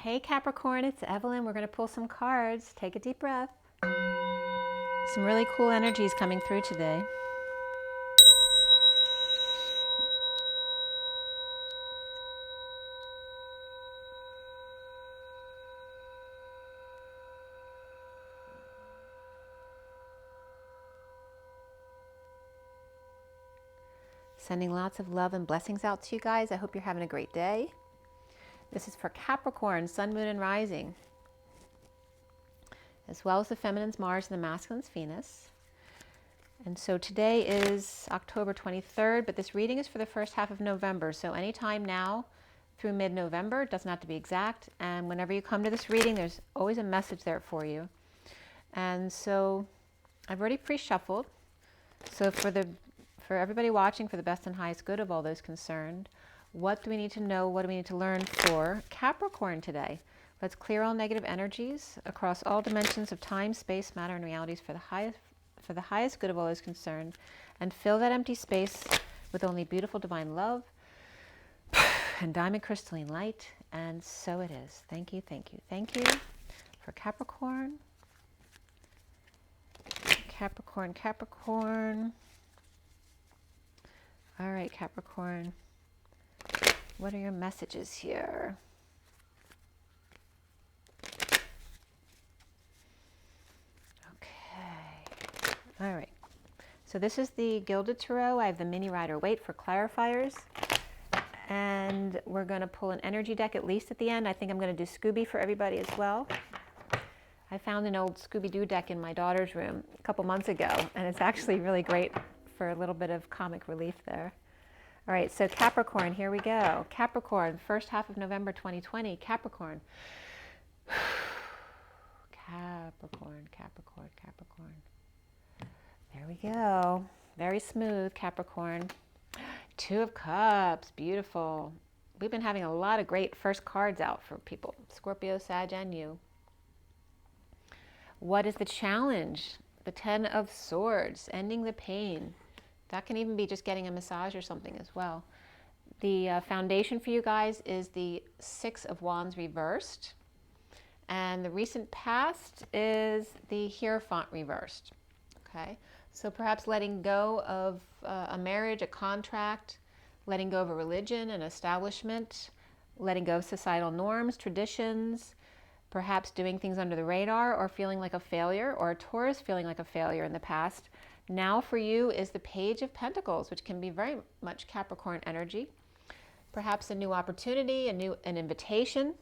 Hey Capricorn, it's Evelyn. We're going to pull some cards. Take a deep breath. Some really cool energies coming through today. Sending lots of love and blessings out to you guys. I hope you're having a great day. This is for Capricorn, Sun, Moon, and Rising, as well as the feminine's Mars and the masculine's Venus. And so today is October 23rd, but this reading is for the first half of November. So anytime now through mid-November, it doesn't have to be exact. And whenever you come to this reading, there's always a message there for you. And so I've already pre-shuffled. So for everybody watching, for the best and highest good of all those concerned, what do we need to know? What do we need to learn for Capricorn today? Let's clear all negative energies across all dimensions of time, space, matter, and realities for the highest good of all those concerned, and fill that empty space with only beautiful divine love and diamond crystalline light. And so it is. Thank you, thank you, thank you for Capricorn. Capricorn, Capricorn. All right, Capricorn. What are your messages here? Okay. All right. So this is the Gilded Tarot. I have the mini Rider Waite for clarifiers. And we're going to pull an energy deck at least at the end. I think I'm going to do Scooby for everybody as well. I found an old Scooby-Doo deck in my daughter's room a couple months ago, and it's actually really great for a little bit of comic relief there. All right, so Capricorn, here we go. Capricorn, first half of November 2020. Capricorn. Capricorn, Capricorn, Capricorn. There we go. Very smooth, Capricorn. Two of Cups, beautiful. We've been having a lot of great first cards out for people. Scorpio, Sag, and you. What is the challenge? The Ten of Swords, ending the pain. That can even be just getting a massage or something as well. The foundation for you guys is the Six of Wands reversed. And the recent past is the Hierophant reversed. Okay, so perhaps letting go of a marriage, a contract, letting go of a religion, an establishment, letting go of societal norms, traditions, perhaps doing things under the radar or feeling like a failure, or a Taurus feeling like a failure in the past. Now for you is the Page of Pentacles, which can be very much Capricorn energy. Perhaps a new opportunity, an invitation,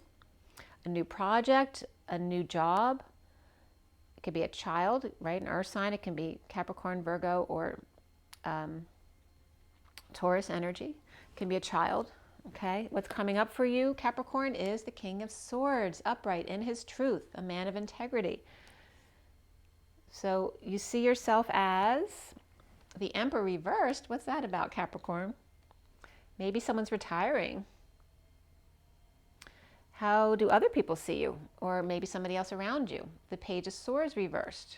a new project, a new job. It could be a child, right? An earth sign. It can be Capricorn, Virgo, or Taurus energy. It can be a child. Okay, what's coming up for you, Capricorn, is the King of Swords, upright in his truth, a man of integrity. So you see yourself as the Emperor reversed. What's that about, Capricorn? Maybe someone's retiring. How do other people see you? Or maybe somebody else around you. The Page of Swords reversed.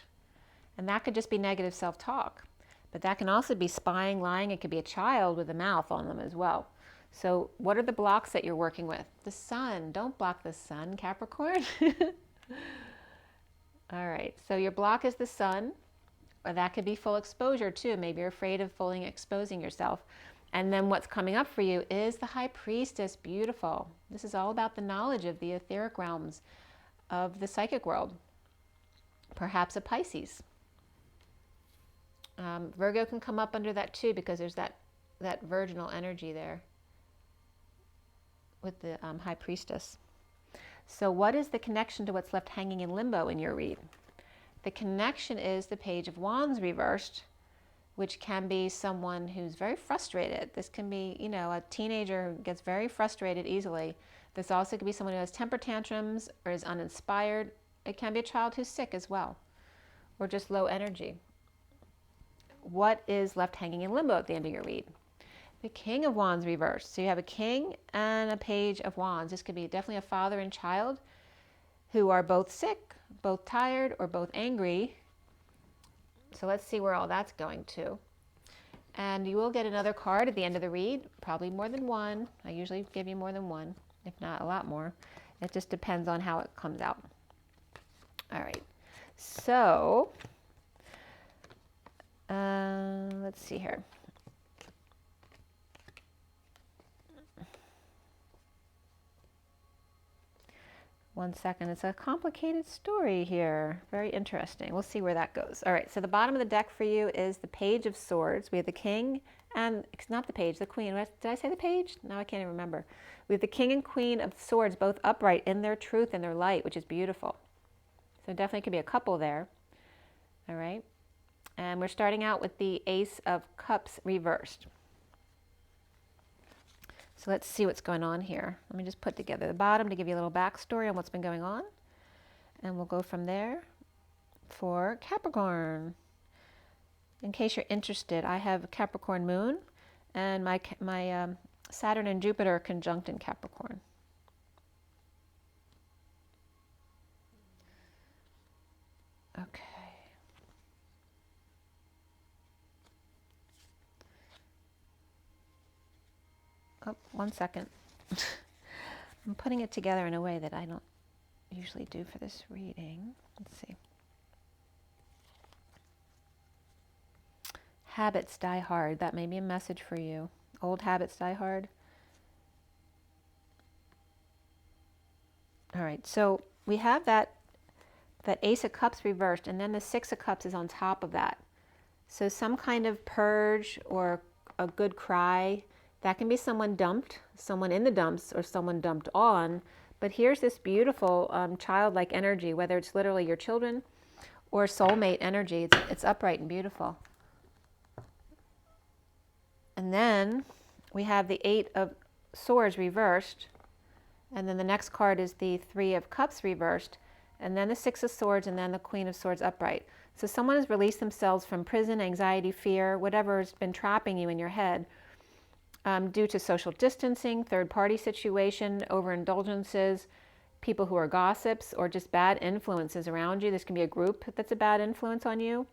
And that could just be negative self-talk. But that can also be spying, lying. It could be a child with a mouth on them as well. So what are the blocks that you're working with? The sun. Don't block the sun, Capricorn. All right, so your block is the sun, or that could be full exposure too. Maybe you're afraid of fully exposing yourself. And then what's coming up for you is the High Priestess. Beautiful. This is all about the knowledge of the etheric realms of the psychic world. Perhaps a Pisces. Virgo can come up under that too, because there's that virginal energy there with the High Priestess. So what is the connection to what's left hanging in limbo in your read? The connection is the Page of Wands reversed, which can be someone who's very frustrated. This can be, you know, a teenager who gets very frustrated easily. This also could be someone who has temper tantrums or is uninspired. It can be a child who's sick as well, or just low energy. What is left hanging in limbo at the end of your read? The King of Wands reversed. So you have a king and a Page of Wands. This could be definitely a father and child who are both sick, both tired, or both angry. So let's see where all that's going to. And you will get another card at the end of the read, probably more than one. I usually give you more than one, if not a lot more. It just depends on how it comes out. All right. So, let's see here. One second. It's a complicated story here. Very interesting. We'll see where that goes. All right. So the bottom of the deck for you is the Page of Swords. We have the King and, it's not the Page, the Queen. Did I say the Page? No, I can't even remember. We have the King and Queen of Swords, both upright in their truth and their light, which is beautiful. So definitely could be a couple there. All right. And we're starting out with the Ace of Cups reversed. So let's see what's going on here. Let me just put together the bottom to give you a little backstory on what's been going on. And we'll go from there for Capricorn. In case you're interested, I have Capricorn moon and my Saturn and Jupiter are conjunct in Capricorn. Okay. Oh, one second. I'm putting it together in a way that I don't usually do for this reading. Let's see. Habits die hard. That may be a message for you. Old habits die hard. All right, so we have that Ace of Cups reversed, and then the Six of Cups is on top of that. So some kind of purge or a good cry. That can be someone dumped, someone in the dumps, or someone dumped on. But here's this beautiful childlike energy, whether it's literally your children or soulmate energy. It's upright and beautiful. And then we have the Eight of Swords reversed. And then the next card is the Three of Cups reversed. And then the Six of Swords, and then the Queen of Swords upright. So someone has released themselves from prison, anxiety, fear, whatever's been trapping you in your head. Due to social distancing, third-party situation, overindulgences, people who are gossips, or just bad influences around you. This can be a group that's a bad influence on you.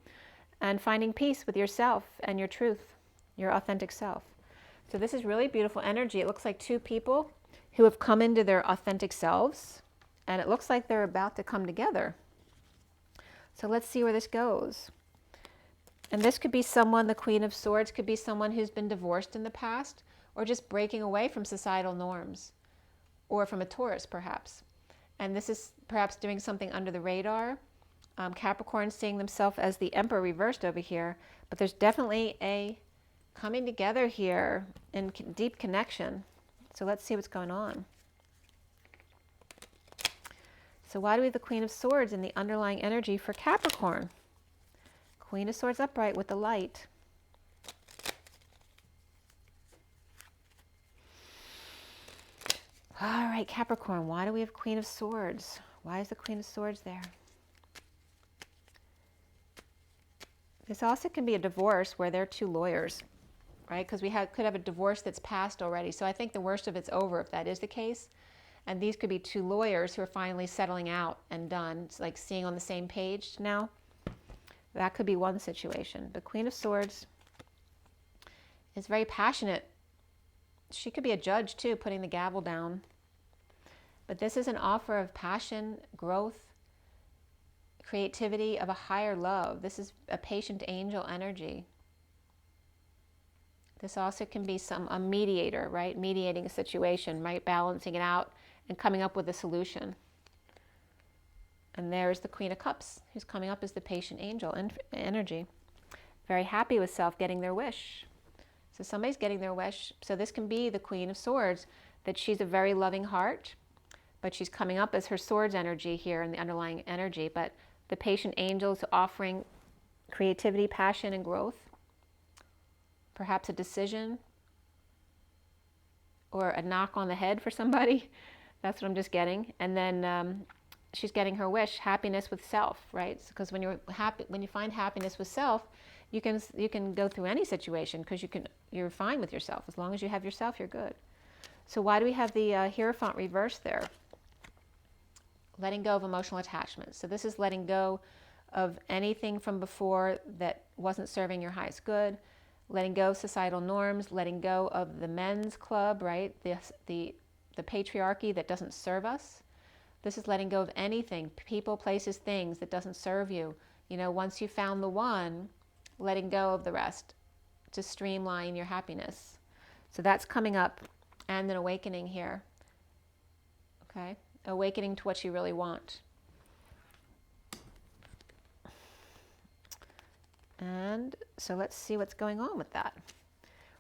And finding peace with yourself and your truth, your authentic self. So this is really beautiful energy. It looks like two people who have come into their authentic selves, and it looks like they're about to come together. So let's see where this goes. And this could be someone, the Queen of Swords, could be someone who's been divorced in the past, or just breaking away from societal norms, or from a Taurus, perhaps. And this is perhaps doing something under the radar. Capricorn seeing themselves as the Emperor reversed over here, but there's definitely a coming together here in deep connection. So let's see what's going on. So why do we have the Queen of Swords in the underlying energy for Capricorn? Queen of Swords upright with the light. All right, Capricorn, why do we have Queen of Swords? Why is the Queen of Swords there? This also can be a divorce where there are two lawyers, right? Because we could have a divorce that's passed already. So I think the worst of it's over if that is the case. And these could be two lawyers who are finally settling out and done. It's like seeing on the same page now. That could be one situation. The Queen of Swords is very passionate. She could be a judge too, putting the gavel down. But this is an offer of passion, growth, creativity, of a higher love. This is a patient angel energy. This also can be a mediator, right? Mediating a situation, right? Balancing it out and coming up with a solution. And there's the Queen of Cups, who's coming up as the patient angel energy. Very happy with self, getting their wish. So somebody's getting their wish. So this can be the Queen of Swords, that she's a very loving heart, but she's coming up as her swords energy here in the underlying energy. But the patient angel is offering creativity, passion, and growth. Perhaps a decision or a knock on the head for somebody. That's what I'm just getting. And then she's getting her wish, happiness with self, right? Because when you're happy, when you find happiness with self, you can go through any situation because you're fine with yourself. As long as you have yourself, you're good. So why do we have the Hierophant reversed there? Letting go of emotional attachments. So this is letting go of anything from before that wasn't serving your highest good. Letting go of societal norms. Letting go of the men's club, right? The patriarchy that doesn't serve us. This is letting go of anything, people, places, things that doesn't serve you. You know, once you found the one, letting go of the rest to streamline your happiness. So that's coming up, and an awakening here. Okay, awakening to what you really want. And so let's see what's going on with that.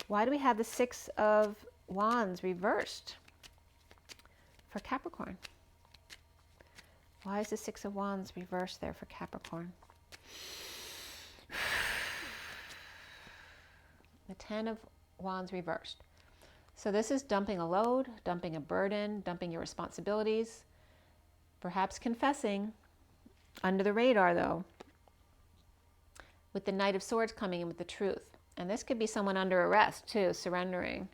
Why do we have the Six of Wands reversed for Capricorn? Why is the Six of Wands reversed there for Capricorn? The Ten of Wands reversed. So this is dumping a load, dumping a burden, dumping your responsibilities, perhaps confessing, under the radar though, with the Knight of Swords coming in with the truth. And this could be someone under arrest too, surrendering.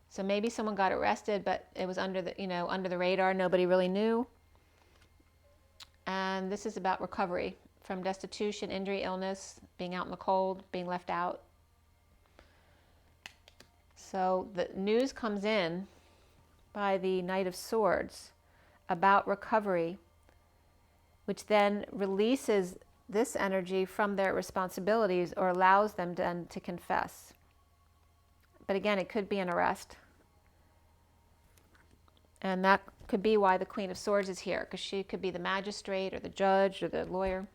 So maybe someone got arrested, but it was under the, under the radar. Nobody really knew. And this is about recovery from destitution, injury, illness, being out in the cold, being left out. So the news comes in by the Knight of Swords about recovery, which then releases this energy from their responsibilities or allows them to confess. But again, it could be an arrest. And that could be why the Queen of Swords is here, because she could be the magistrate or the judge or the lawyer.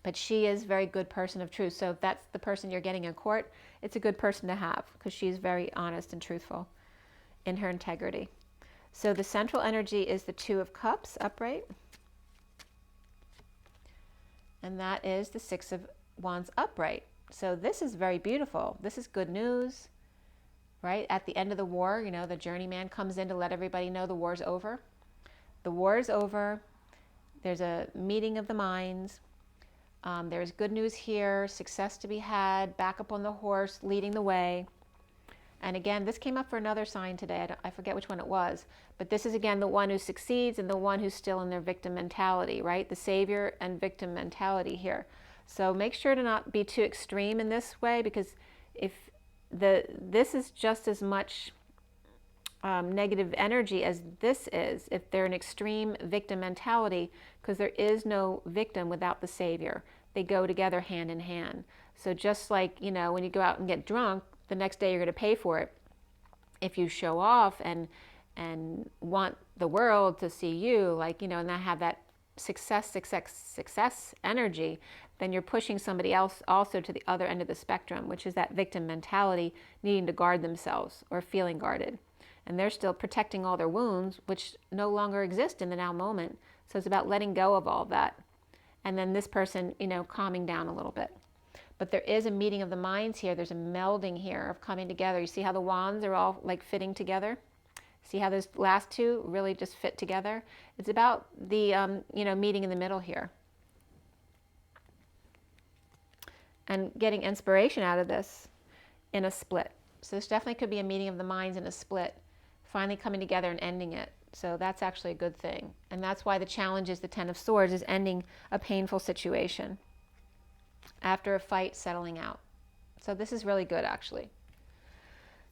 But she is a very good person of truth. So if that's the person you're getting in court, it's a good person to have, because she's very honest and truthful in her integrity. So the central energy is the Two of Cups upright. And that is the Six of Wands upright. So this is very beautiful. This is good news, right? At the end of the war, the journeyman comes in to let everybody know the war's over. The war is over. There's a meeting of the minds. There's good news here, success to be had, back up on the horse, leading the way. And again, this came up for another sign today. I forget which one it was. But this is, again, the one who succeeds and the one who's still in their victim mentality, right? The savior and victim mentality here. So make sure to not be too extreme in this way, because if this is just as much negative energy as this is, if they're an extreme victim mentality, because there is no victim without the savior. They go together hand in hand. So just like, when you go out and get drunk, the next day you're going to pay for it. If you show off and want the world to see you, and not have that success energy, then you're pushing somebody else also to the other end of the spectrum, which is that victim mentality, needing to guard themselves or feeling guarded. And they're still protecting all their wounds, which no longer exist in the now moment. So it's about letting go of all that. And then this person, calming down a little bit. But there is a meeting of the minds here. There's a melding here of coming together. You see how the wands are all fitting together? See how those last two really just fit together? It's about the, meeting in the middle here. And getting inspiration out of this in a split. So this definitely could be a meeting of the minds in a split, finally coming together and ending it. So that's actually a good thing. And that's why the challenge is the Ten of Swords, is ending a painful situation after a fight, settling out. So this is really good, actually.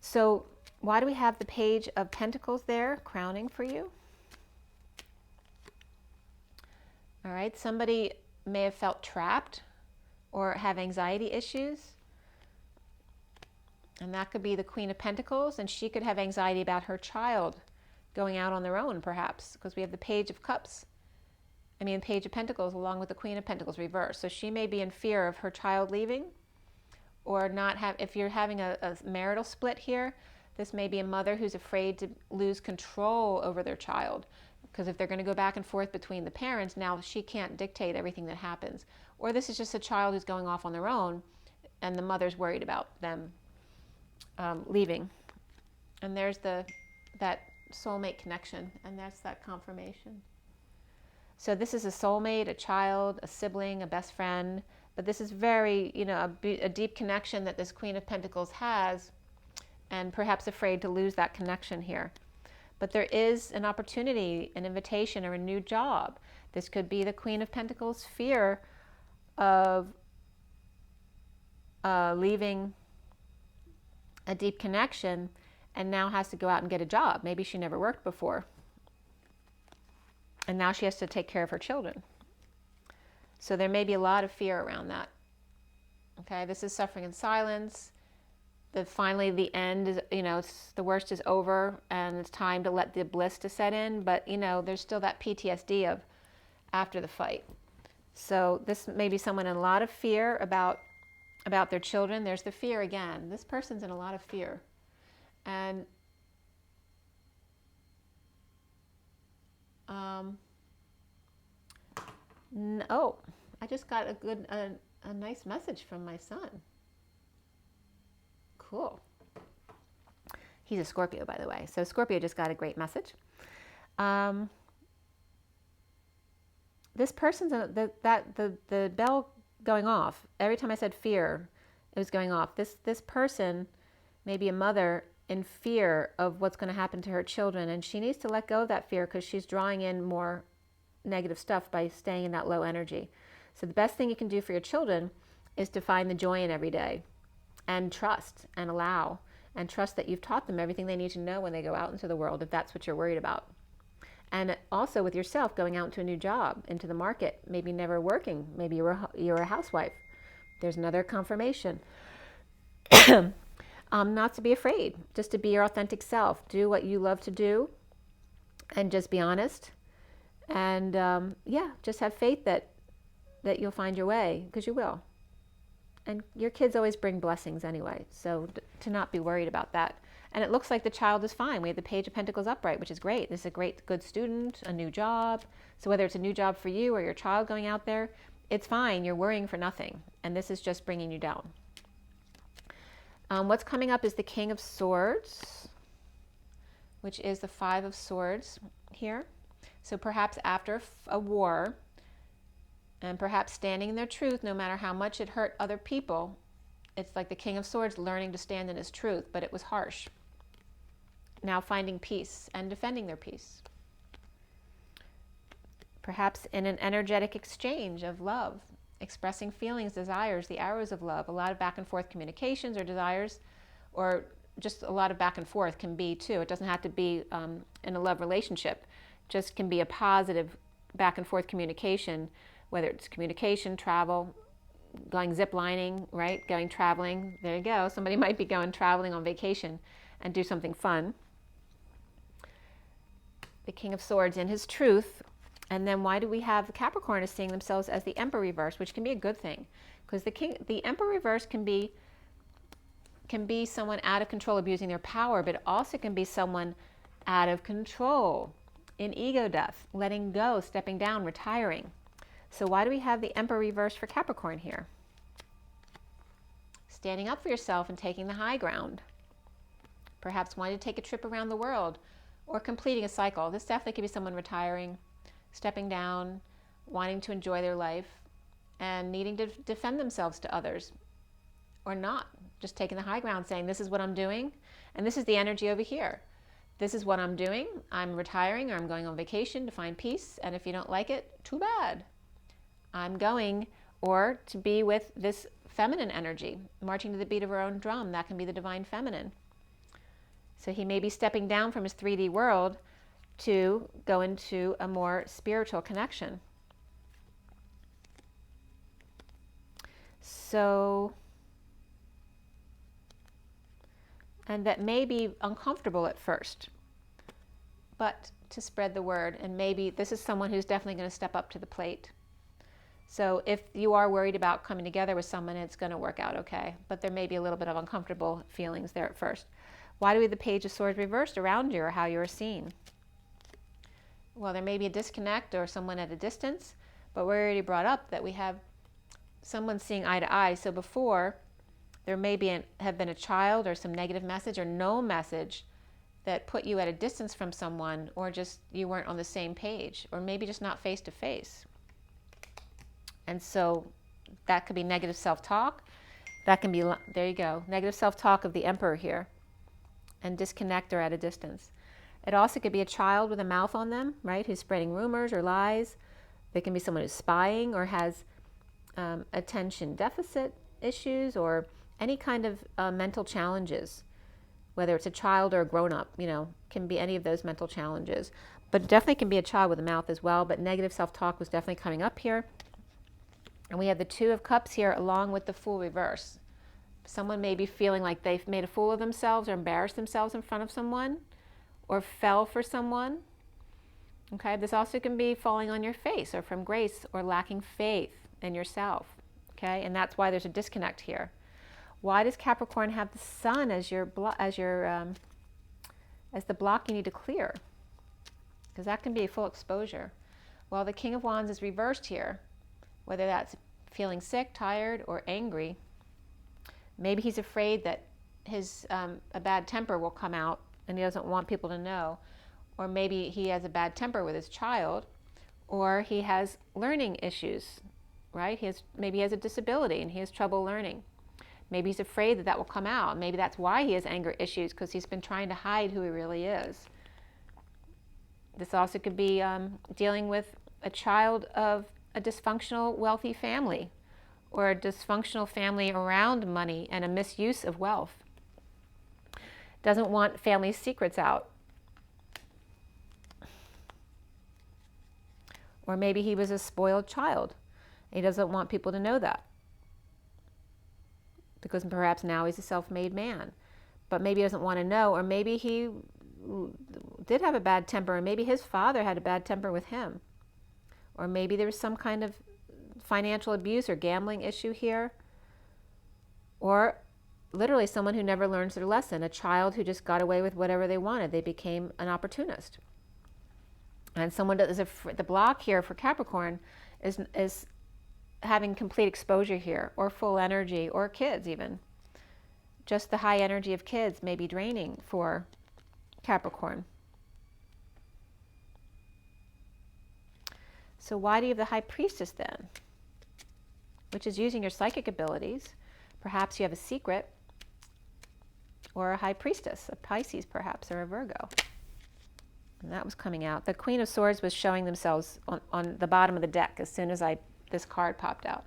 So why do we have the Page of Pentacles there, crowning for you? All right, somebody may have felt trapped or have anxiety issues. And that could be the Queen of Pentacles, and she could have anxiety about her child going out on their own, perhaps, because we have the Page of Cups. Page of Pentacles along with the Queen of Pentacles reversed. So she may be in fear of her child leaving, or not have, if you're having a marital split here, this may be a mother who's afraid to lose control over their child. Because if they're going to go back and forth between the parents, now she can't dictate everything that happens. Or this is just a child who's going off on their own, and the mother's worried about them leaving. And there's that soulmate connection, and that's that confirmation. So this is a soulmate, a child, a sibling, a best friend, but this is very, a deep connection that this Queen of Pentacles has, and perhaps afraid to lose that connection here. But there is an opportunity, an invitation, or a new job. This could be the Queen of Pentacles' fear of leaving a deep connection and now has to go out and get a job. Maybe she never worked before. And now she has to take care of her children. So there may be a lot of fear around that. Okay, this is suffering in silence. Finally the end is, the worst is over and it's time to let the bliss to set in. But, there's still that PTSD of after the fight. So this may be someone in a lot of fear about their children. There's the fear again. This person's in a lot of fear. And oh, I just got a nice message from my son. Cool. He's a Scorpio, by the way. So Scorpio just got a great message. This person's the bell going off. Every time I said fear, it was going off. This person may be a mother in fear of what's going to happen to her children, and she needs to let go of that fear because she's drawing in more negative stuff by staying in that low energy. So the best thing you can do for your children is to find the joy in every day and trust and allow and trust that you've taught them everything they need to know when they go out into the world, if that's what you're worried about. And also with yourself, going out into a new job, into the market, maybe never working, maybe you're a housewife. There's another confirmation. Not to be afraid, just to be your authentic self. Do what you love to do and just be honest. And just have faith that you'll find your way, because you will. And your kids always bring blessings anyway, so to not be worried about that. And it looks like the child is fine. We have the Page of Pentacles upright, which is great. This is a good student, a new job. So whether it's a new job for you or your child going out there, it's fine. You're worrying for nothing. And this is just bringing you down. What's coming up is the King of Swords, which is the Five of Swords here. So perhaps after a war, and perhaps standing in their truth, no matter how much it hurt other people, it's like the King of Swords learning to stand in his truth, but it was harsh. Now finding peace and defending their peace. Perhaps in an energetic exchange of love, expressing feelings, desires, the arrows of love. A lot of back and forth communications or desires, or just a lot of back and forth can be too. It doesn't have to be in a love relationship. Just can be a positive back and forth communication, whether it's communication, travel, going zip lining, right? Going traveling. There you go. Somebody might be going traveling on vacation and do something fun. The King of Swords in his truth. And then why do we have the Capricorn is seeing themselves as the Emperor reverse, which can be a good thing, because the Emperor reverse can be someone out of control, abusing their power, but it also can be someone out of control in ego death, letting go, stepping down, retiring. So why do we have the Emperor reverse for Capricorn here? Standing up for yourself and taking the high ground. Perhaps wanting to take a trip around the world or completing a cycle. This definitely could be someone retiring, stepping down, wanting to enjoy their life, and needing to defend themselves to others, or not. Just taking the high ground, saying, this is what I'm doing, and this is the energy over here. This is what I'm doing. I'm retiring, or I'm going on vacation to find peace, and if you don't like it, too bad. I'm going, or to be with this feminine energy, marching to the beat of her own drum. That can be the divine feminine. So he may be stepping down from his 3D world to go into a more spiritual connection. So, and that may be uncomfortable at first, but to spread the word, and maybe this is someone who's definitely going to step up to the plate. So if you are worried about coming together with someone, it's going to work out okay, but there may be a little bit of uncomfortable feelings there at first. Why do we have the Page of Swords reversed around you, or how you are seen? Well, there may be a disconnect or someone at a distance, but we already brought up that we have someone seeing eye to eye. So before, there may have been a child or some negative message or no message that put you at a distance from someone, or just you weren't on the same page, or maybe just not face to face. And so that could be negative self-talk. That can be, there you go, negative self-talk of the Emperor here, and disconnect or at a distance. It also could be a child with a mouth on them, right, who's spreading rumors or lies. There can be someone who's spying or has attention deficit issues, or any kind of mental challenges, whether it's a child or a grown-up, can be any of those mental challenges. but definitely can be a child with a mouth as well, but negative self-talk was definitely coming up here. And we have the Two of Cups here along with the Fool reverse. Someone may be feeling like they've made a fool of themselves or embarrassed themselves in front of someone or fell for someone. Okay, this also can be falling on your face or from grace or lacking faith in yourself. Okay, and that's why there's a disconnect here. Why does Capricorn have the Sun as the block you need to clear? Because that can be a full exposure. Well, the King of Wands is reversed here, whether that's feeling sick, tired, or angry. Maybe he's afraid that his a bad temper will come out and he doesn't want people to know. Or maybe he has a bad temper with his child, or he has learning issues, right? Maybe he has a disability and he has trouble learning. Maybe he's afraid that that will come out. Maybe that's why he has anger issues, because he's been trying to hide who he really is. This also could be dealing with a child of a dysfunctional wealthy family, or a dysfunctional family around money and a misuse of wealth. Doesn't want family secrets out. Or maybe he was a spoiled child. He doesn't want people to know that, because perhaps now he's a self-made man. But maybe he doesn't want to know, or maybe he did have a bad temper, and maybe his father had a bad temper with him. Or maybe there was some kind of financial abuse or gambling issue here. Or literally someone who never learns their lesson, a child who just got away with whatever they wanted. They became an opportunist. And someone that is the block here for Capricorn is having complete exposure here, or full energy, or kids even. Just the high energy of kids may be draining for Capricorn. So why do you have the High Priestess then? Which is using your psychic abilities. Perhaps you have a secret, or a High Priestess, a Pisces perhaps, or a Virgo. And that was coming out. The Queen of Swords was showing themselves on the bottom of the deck as soon as this card popped out.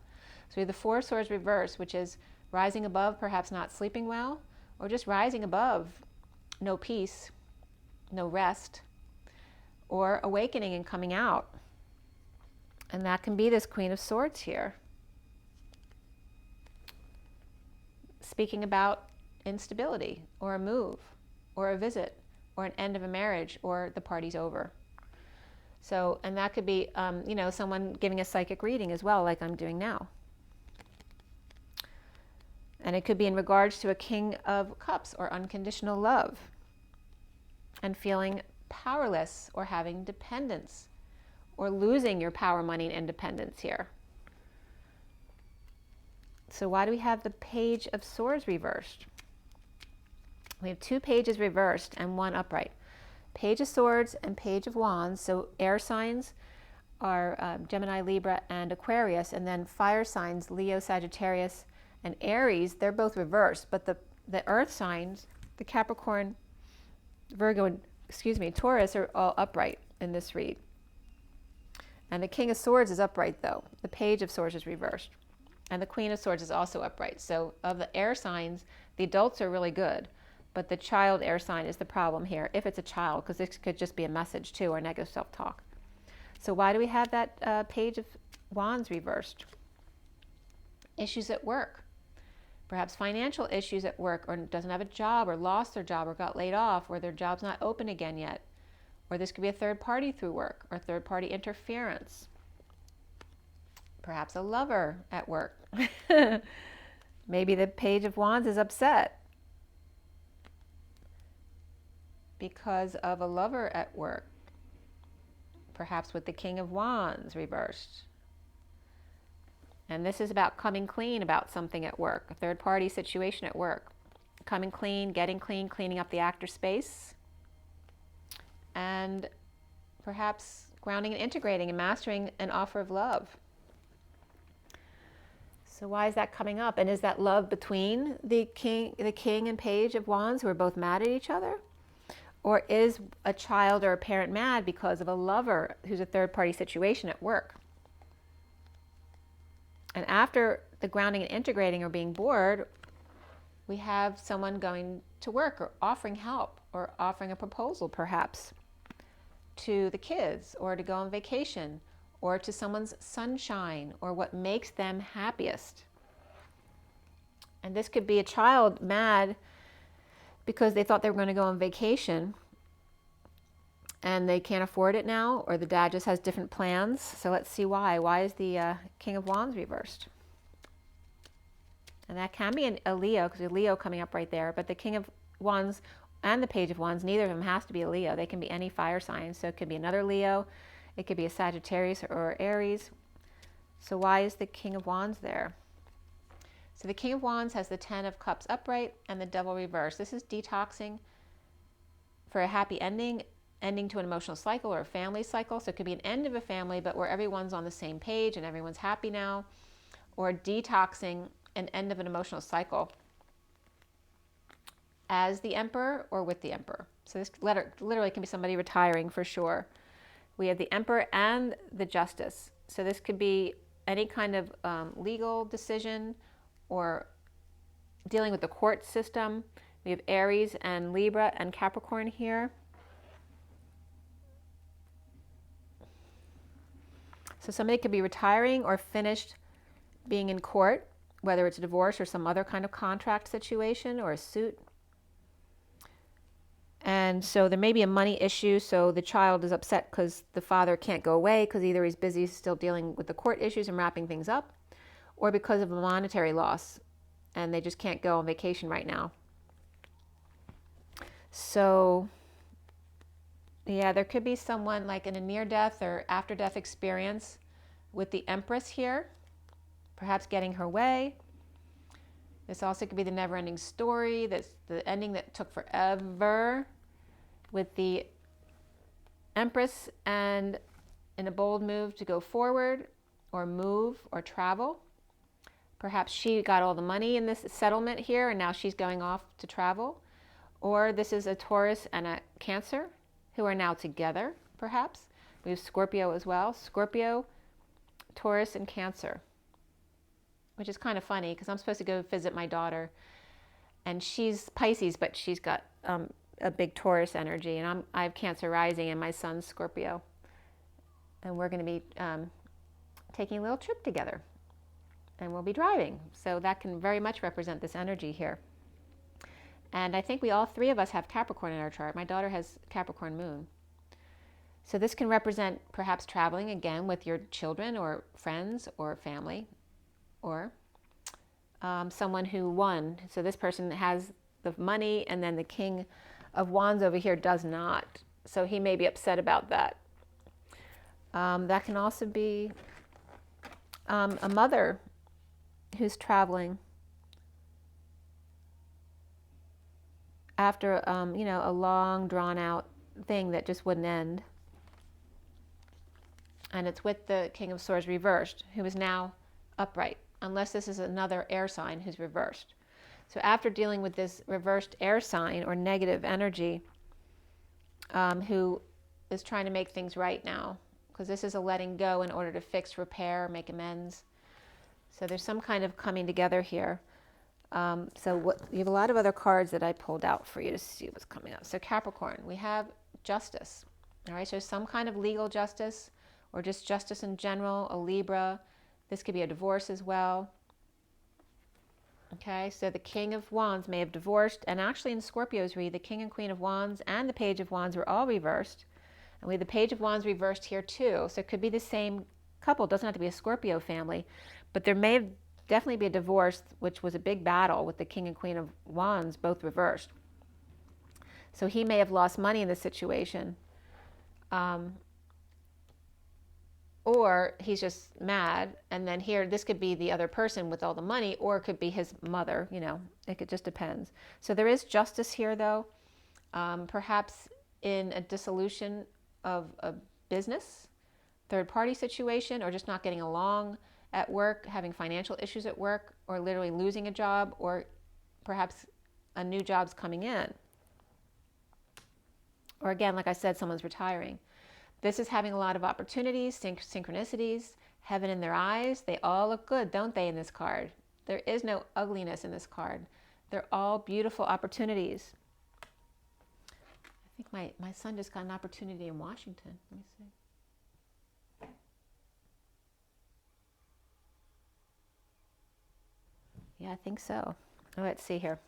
So we have the Four of Swords reversed, which is rising above, perhaps not sleeping well, or just rising above, no peace, no rest, or awakening and coming out. And that can be this Queen of Swords here, speaking about instability, or a move, or a visit, or an end of a marriage, or the party's over. So, and that could be, someone giving a psychic reading as well, like I'm doing now. And it could be in regards to a King of Cups, or unconditional love, and feeling powerless, or having dependence, or losing your power, money, and independence here. So why do we have the Page of Swords reversed? We have two pages reversed and one upright. Page of Swords and Page of Wands. So air signs are Gemini, Libra, and Aquarius. And then fire signs, Leo, Sagittarius, and Aries. They're both reversed. But the earth signs, the Capricorn, Virgo, and Taurus are all upright in this read. And the King of Swords is upright though. The Page of Swords is reversed. And the Queen of Swords is also upright. So of the air signs, the adults are really good. But the child air sign is the problem here, if it's a child, because this could just be a message too, or negative self-talk. So why do we have that Page of Wands reversed? Issues at work. Perhaps financial issues at work, or doesn't have a job, or lost their job, or got laid off, or their job's not open again yet. Or this could be a third party through work, or third party interference. Perhaps a lover at work. Maybe the Page of Wands is upset because of a lover at work, perhaps with the King of Wands reversed. And this is about coming clean about something at work, a third party situation at work. Coming clean, getting clean, cleaning up the actor space, and perhaps grounding and integrating and mastering an offer of love. So why is that coming up? And is that love between the king and Page of Wands, who are both mad at each other? Or is a child or a parent mad because of a lover who's a third-party situation at work? And after the grounding and integrating or being bored, we have someone going to work or offering help or offering a proposal perhaps. to the kids, or to go on vacation, or to someone's sunshine, or what makes them happiest. And this could be a child mad because they thought they were going to go on vacation and they can't afford it now, or the dad just has different plans. So let's see why. Why is the King of Wands reversed? And that can be a Leo, because there's a Leo coming up right there. But the King of Wands and the Page of Wands, neither of them has to be a Leo. They can be any fire sign. So it could be another Leo. It could be a Sagittarius or Aries. So why is the King of Wands there? So the King of Wands has the 10 of Cups upright and the Devil reversed. This is detoxing for a happy ending to an emotional cycle or a family cycle. So it could be an end of a family, but where everyone's on the same page and everyone's happy now, or detoxing an end of an emotional cycle as the Emperor or with the Emperor. So this literally can be somebody retiring for sure. We have the Emperor and the Justice. So this could be any kind of legal decision or dealing with the court system. We have Aries and Libra and Capricorn here. So somebody could be retiring or finished being in court, whether it's a divorce or some other kind of contract situation or a suit. And so there may be a money issue, so the child is upset because the father can't go away because either he's busy still dealing with the court issues and wrapping things up, or because of a monetary loss and they just can't go on vacation right now. So yeah, there could be someone like in a near-death or after-death experience with the Empress here, perhaps getting her way. This also could be the never-ending story, that's the ending that took forever with the Empress, and in a bold move to go forward or move or travel. Perhaps she got all the money in this settlement here and now she's going off to travel. Or this is a Taurus and a Cancer who are now together, perhaps. We have Scorpio as well. Scorpio, Taurus, and Cancer. Which is kind of funny because I'm supposed to go visit my daughter. And she's Pisces, but she's got a big Taurus energy. And I have Cancer rising and my son's Scorpio. And we're going to be taking a little trip together. And we'll be driving. So that can very much represent this energy here. And I think we all three of us have Capricorn in our chart. My daughter has Capricorn moon. So this can represent perhaps traveling again with your children or friends or family, or someone who won. So this person has the money and then the King of Wands over here does not. So he may be upset about that. That can also be a mother who's traveling after, a long, drawn-out thing that just wouldn't end. And it's with the King of Swords reversed, who is now upright, unless this is another air sign who's reversed. So after dealing with this reversed air sign or negative energy, who is trying to make things right now, because this is a letting go in order to fix, repair, make amends. So there's some kind of coming together here. You have a lot of other cards that I pulled out for you to see what's coming up. So Capricorn, we have justice. All right, so some kind of legal justice or just justice in general, a Libra. This could be a divorce as well. Okay, so the King of Wands may have divorced, and actually in Scorpio's read, the King and Queen of Wands and the Page of Wands were all reversed. And we have the Page of Wands reversed here too. So it could be the same couple. It doesn't have to be a Scorpio family, but there may definitely be a divorce, which was a big battle with the King and Queen of Wands, both reversed. So he may have lost money in this situation. Or he's just mad, and then here, this could be the other person with all the money, or it could be his mother, it just depends. So there is justice here, though, perhaps in a dissolution of a business, third-party situation, or just not getting along at work, having financial issues at work, or literally losing a job, or perhaps a new job's coming in. Or again, like I said, someone's retiring. This is having a lot of opportunities, synchronicities, heaven in their eyes. They all look good, don't they, in this card? There is no ugliness in this card. They're all beautiful opportunities. I I think my son just got an opportunity in Washington. Let me see. Yeah, I think so. Oh, let's see here.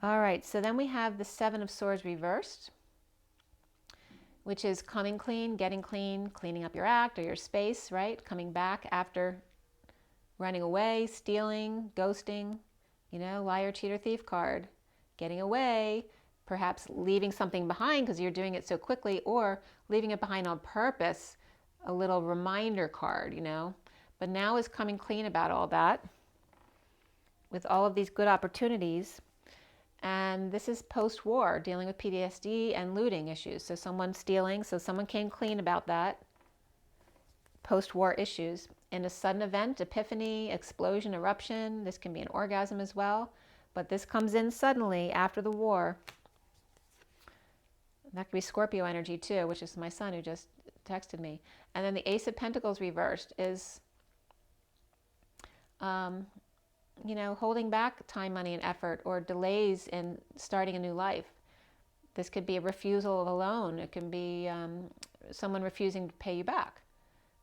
All right, so then we have the Seven of Swords reversed, which is coming clean, getting clean, cleaning up your act or your space, right? Coming back after running away, stealing, ghosting, you know, liar, cheater, thief card, getting away, perhaps leaving something behind because you're doing it so quickly, or leaving it behind on purpose, a little reminder card, you know. But now is coming clean about all that with all of these good opportunities. And this is post-war, dealing with PTSD and looting issues. So someone stealing, so someone came clean about that. Post-war issues. In a sudden event, epiphany, explosion, eruption, this can be an orgasm as well. But this comes in suddenly after the war. That could be Scorpio energy too, which is my son who just texted me. And then the Ace of Pentacles reversed is, you know, holding back time, money, and effort, or delays in starting a new life. This could be a refusal of a loan. It can be someone refusing to pay you back.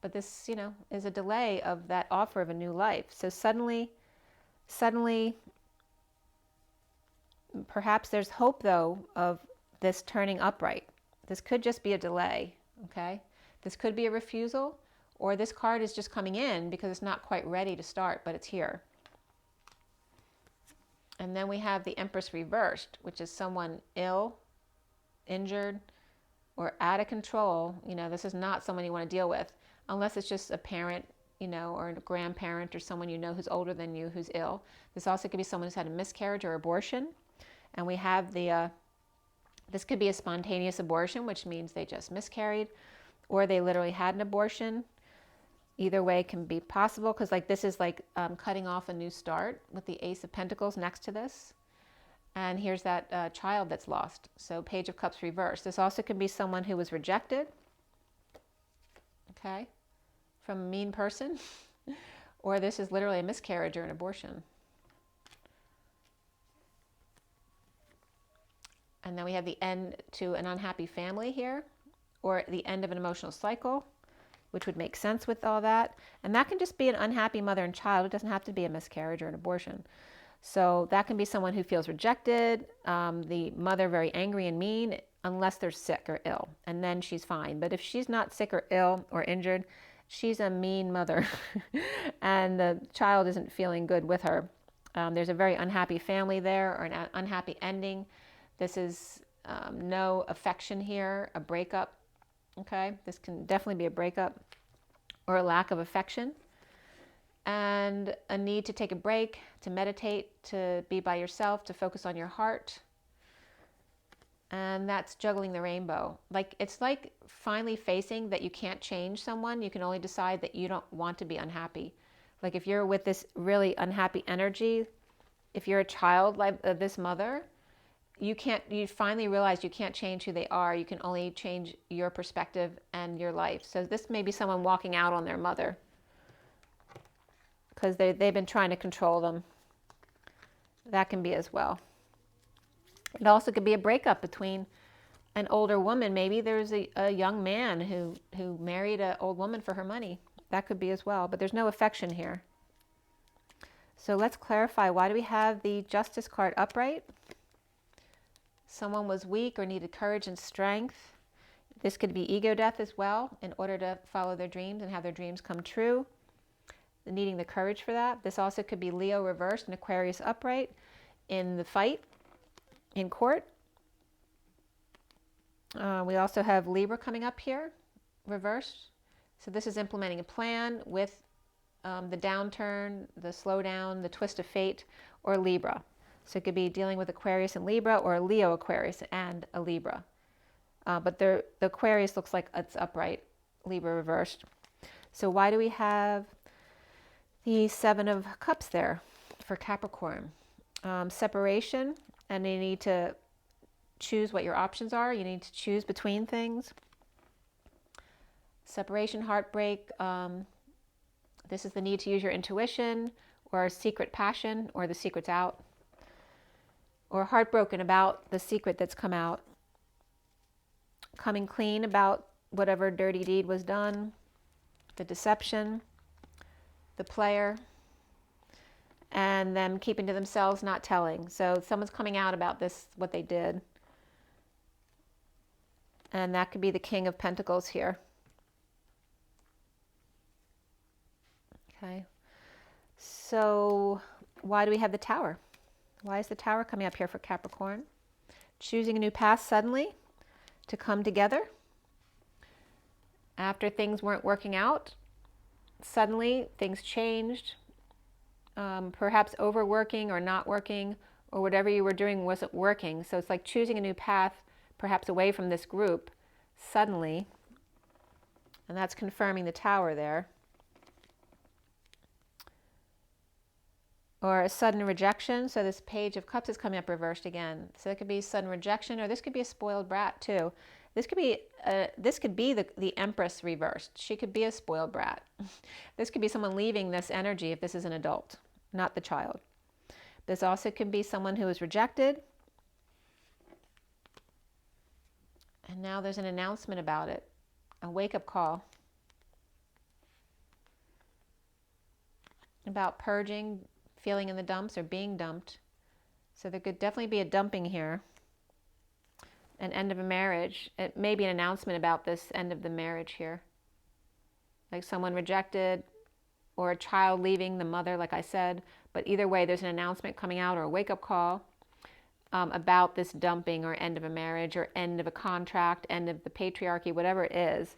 But this, you know, is a delay of that offer of a new life. So suddenly, perhaps there's hope, though, of this turning upright. This could just be a delay, okay? This could be a refusal, or this card is just coming in because it's not quite ready to start, but it's here. And then we have the Empress reversed, which is someone ill, injured, or out of control. You know, this is not someone you want to deal with, unless it's just a parent, you know, or a grandparent or someone you know who's older than you who's ill. This also could be someone who's had a miscarriage or abortion. And we have the, this could be a spontaneous abortion, which means they just miscarried, or they literally had an abortion. Either way can be possible, because like this is like cutting off a new start with the Ace of Pentacles next to this. And here's that child that's lost. So Page of Cups reversed. This also can be someone who was rejected, okay, from a mean person, or this is literally a miscarriage or an abortion. And then we have the end to an unhappy family here, or the end of an emotional cycle, which would make sense with all that. And that can just be an unhappy mother and child. It doesn't have to be a miscarriage or an abortion. So that can be someone who feels rejected, the mother very angry and mean, unless they're sick or ill, and then she's fine. But if she's not sick or ill or injured, she's a mean mother, and the child isn't feeling good with her. There's a very unhappy family there, or an unhappy ending. This is no affection here, a breakup. Okay, this can definitely be a breakup or a lack of affection, and a need to take a break, to meditate, to be by yourself, to focus on your heart. And that's juggling the rainbow. Like, it's like finally facing that you can't change someone. You can only decide that you don't want to be unhappy. Like if you're with this really unhappy energy, if you're a child like this mother, you finally realize you can't change who they are. You can only change your perspective and your life. So this may be someone walking out on their mother because they've been trying to control them. That can be as well. It also could be a breakup between an older woman. Maybe there's a young man who married an old woman for her money. That could be as well, but there's no affection here. So let's clarify, why do we have the Justice card upright? Someone was weak or needed courage and strength. This could be ego death as well, in order to follow their dreams and have their dreams come true. Needing the courage for that. This also could be Leo reversed and Aquarius upright in the fight in court. We also have Libra coming up here, reversed. So this is implementing a plan with the downturn, the slowdown, the twist of fate, or Libra. So it could be dealing with Aquarius and Libra, or Leo Aquarius and a Libra. But the Aquarius looks like it's upright, Libra reversed. So why do we have the Seven of Cups there for Capricorn? Separation, and you need to choose what your options are. You need to choose between things. Separation, heartbreak. This is the need to use your intuition, or a secret passion, or the secret's out. or heartbroken about the secret that's come out, coming clean about whatever dirty deed was done, the deception, the player, and them keeping to themselves, not telling. So someone's coming out about this, what they did. And that could be the King of Pentacles here. Okay. So why do we have the Tower? Why is the Tower coming up here for Capricorn? Choosing a new path suddenly to come together. After things weren't working out, suddenly things changed. Perhaps overworking or not working, or whatever you were doing wasn't working. So it's like choosing a new path, perhaps away from this group, suddenly. And that's confirming the Tower there. Or a sudden rejection. So this Page of Cups is coming up reversed again. So it could be sudden rejection, or this could be a spoiled brat too. This could be the Empress reversed. She could be a spoiled brat. This could be someone leaving this energy if this is an adult, not the child. This also could be someone who was rejected. And now there's an announcement about it, a wake-up call about purging, feeling in the dumps, or being dumped. So there could definitely be a dumping here. An end of a marriage. It may be an announcement about this end of the marriage here. Like someone rejected, or a child leaving the mother, like I said. But either way, there's an announcement coming out, or a wake-up call about this dumping, or end of a marriage, or end of a contract, end of the patriarchy, whatever it is.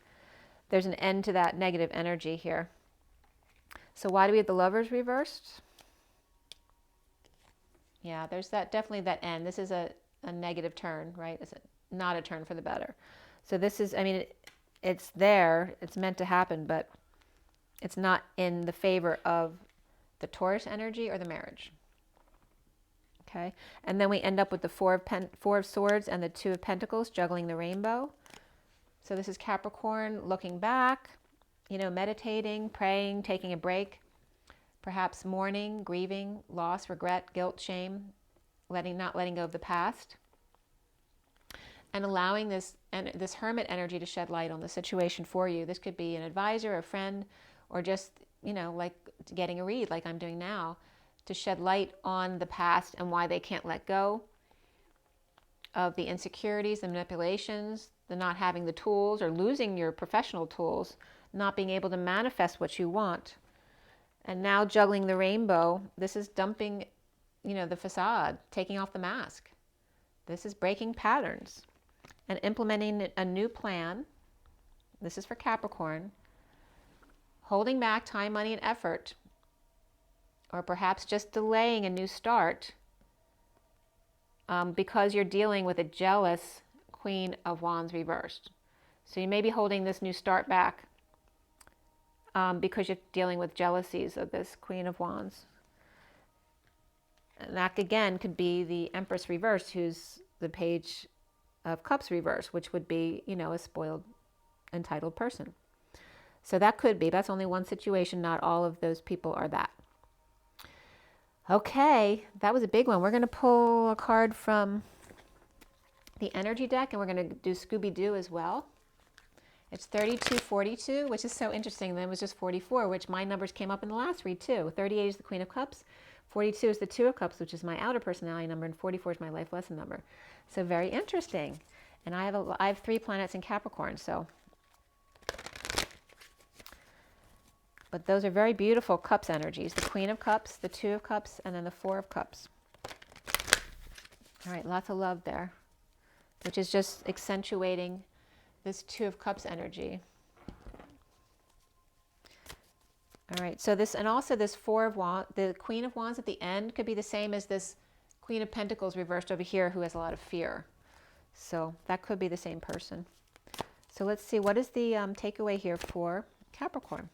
There's an end to that negative energy here. So why do we have the Lovers reversed? Yeah, there's definitely that end. This is a negative turn, right? It's not a turn for the better. So this is, I mean, it's there, it's meant to happen, but it's not in the favor of the Taurus energy or the marriage. Okay, and then we end up with the Four of Swords and the Two of Pentacles juggling the rainbow. So this is Capricorn looking back, you know, meditating, praying, taking a break, perhaps mourning, grieving, loss, regret, guilt, shame, not letting go of the past, and allowing this Hermit energy to shed light on the situation for you. This could be an advisor, a friend, or just, you know, like getting a read like I'm doing now, to shed light on the past and why they can't let go of the insecurities, the manipulations, the not having the tools, or losing your professional tools, not being able to manifest what you want. And now juggling the rainbow, this is dumping, you know, the facade, taking off the mask. This is breaking patterns and implementing a new plan. This is for Capricorn. Holding back time, money, and effort, or perhaps just delaying a new start because you're dealing with a jealous Queen of Wands reversed. So you may be holding this new start back because you're dealing with jealousies of this Queen of Wands. And that again could be the Empress reversed, who's the Page of Cups reversed, which would be, you know, a spoiled, entitled person. So that could be. That's only one situation. Not all of those people are that. Okay, that was a big one. We're going to pull a card from the energy deck, and we're going to do Scooby-Doo as well. It's 3242, which is so interesting. Then it was just 44, which my numbers came up in the last read too. 38 is the Queen of Cups. 42 is the Two of Cups, which is my outer personality number, and 44 is my life lesson number. So very interesting. And I have 3 planets in Capricorn, so. But those are very beautiful Cups energies. The Queen of Cups, the Two of Cups, and then the Four of Cups. All right, lots of love there, which is just accentuating this Two of Cups energy. All right, so this, and also this Four of Wands, the Queen of Wands at the end could be the same as this Queen of Pentacles reversed over here, who has a lot of fear. So that could be the same person. So let's see, what is the takeaway here for Capricorn?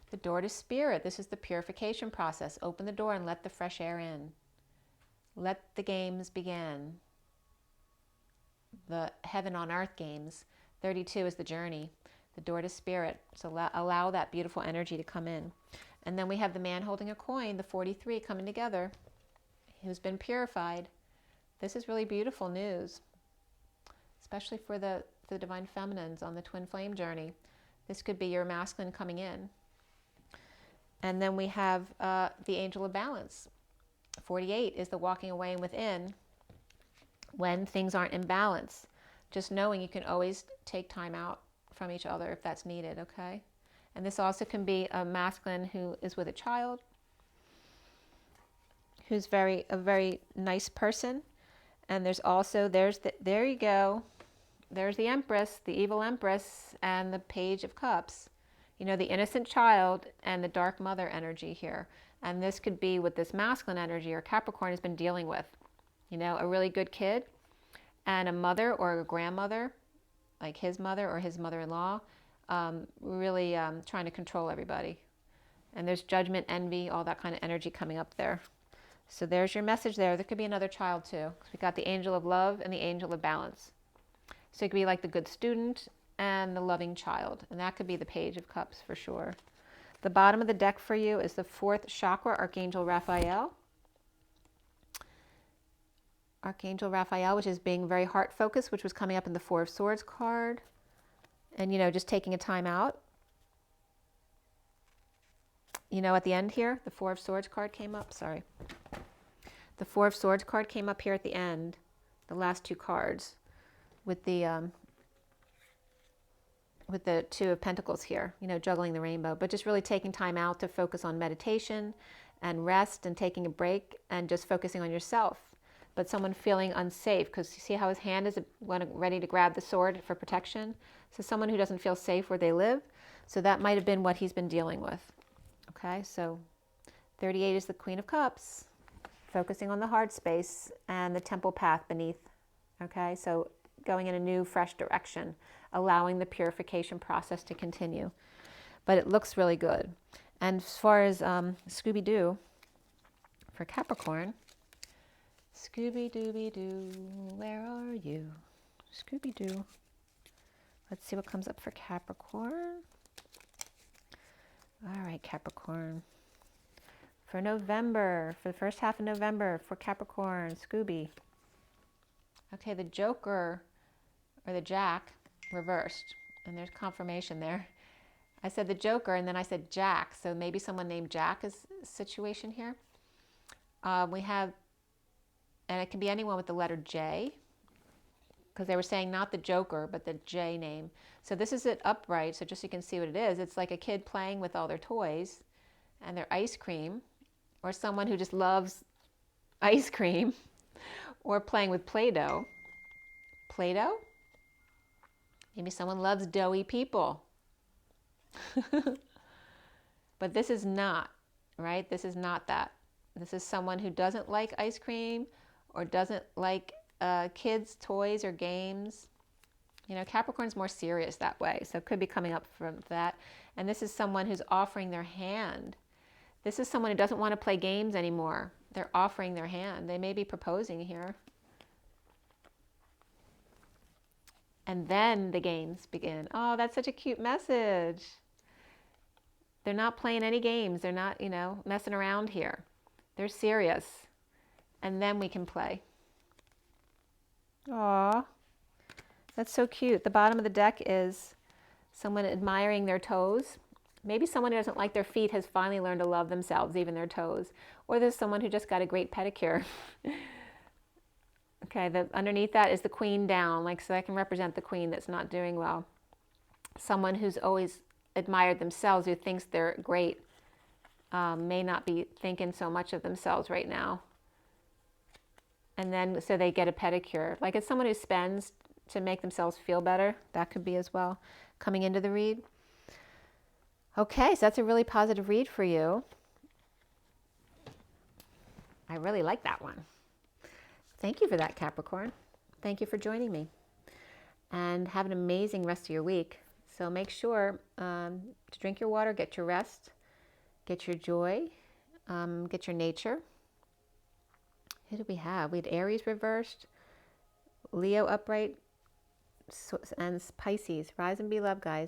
The door to spirit. This is the purification process. Open the door and let the fresh air in. Let the games begin. The heaven on earth games. 32 is the journey. The door to spirit. So allow that beautiful energy to come in. And then we have the man holding a coin, the 43, coming together, who's been purified, This is really beautiful news, especially for the divine feminines on the twin flame journey. This could be your masculine coming in. And then we have the angel of balance. 48 is the walking away and within when things aren't in balance. Just knowing you can always take time out from each other if that's needed, okay? And this also can be a masculine who is with a child, who's a very nice person. And there's also, there you go. There's the Empress, the evil Empress, and the Page of Cups. You know, the innocent child and the dark mother energy here. And this could be what this masculine energy or Capricorn has been dealing with. You know, a really good kid and a mother or a grandmother, like his mother or his mother-in-law, really trying to control everybody. And there's judgment, envy, all that kind of energy coming up there. So there's your message there. There could be another child too. We got the angel of love and the angel of balance. So it could be like the good student and the loving child. And that could be the Page of Cups for sure. The bottom of the deck for you is the 4th chakra, Archangel Raphael. Archangel Raphael, which is being very heart focused, which was coming up in the 4 of Swords card. And, you know, just taking a time out. You know, at the end here, the 4 of Swords card came up. Sorry. The 4 of Swords card came up here at the end, the last 2 cards, with the 2 of Pentacles here, you know, juggling the rainbow, but just really taking time out to focus on meditation and rest and taking a break and just focusing on yourself. But someone feeling unsafe, because you see how his hand is ready to grab the sword for protection? So someone who doesn't feel safe where they live. So that might have been what he's been dealing with. Okay, so 38 is the Queen of Cups, focusing on the heart space and the temple path beneath. Okay, so going in a new, fresh direction, allowing the purification process to continue. But it looks really good. And as far as Scooby-Doo for Capricorn, Scooby-Dooby-Doo, where are you? Scooby-Doo. Let's see what comes up for Capricorn. All right, Capricorn. For November, for the first half of November, for Capricorn, Scooby. Okay, the Joker, or the Jack, reversed. And there's confirmation there. I said the Joker, and then I said Jack. So maybe someone named Jack is a situation here. We have, and it can be anyone with the letter J, because they were saying not the Joker, but the J name. So this is it upright, so just so you can see what it is. It's like a kid playing with all their toys and their ice cream, or someone who just loves ice cream, or playing with Play-Doh. Play-Doh? Maybe someone loves doughy people. But this is not, right? This is not that. This is someone who doesn't like ice cream or doesn't like kids' toys or games. You know, Capricorn's more serious that way, so it could be coming up from that. And this is someone who's offering their hand. This is someone who doesn't want to play games anymore. They're offering their hand. They may be proposing here. And then the games begin. Oh, that's such a cute message. They're not playing any games. They're not, you know, messing around here. They're serious. And then we can play. Aw, that's so cute. The bottom of the deck is someone admiring their toes. Maybe someone who doesn't like their feet has finally learned to love themselves, even their toes. Or there's someone who just got a great pedicure. Okay, underneath that is the Queen down, like, so that can represent the Queen that's not doing well. Someone who's always admired themselves, who thinks they're great, may not be thinking so much of themselves right now. And then, so they get a pedicure. Like, it's someone who spends to make themselves feel better. That could be as well, coming into the read. Okay, so that's a really positive read for you. I really like that one. Thank you for that, Capricorn. Thank you for joining me. And have an amazing rest of your week. So make sure to drink your water, get your rest, get your joy, get your nature. Who do we have? We had Aries reversed, Leo upright, and Pisces. Rise and be loved, guys.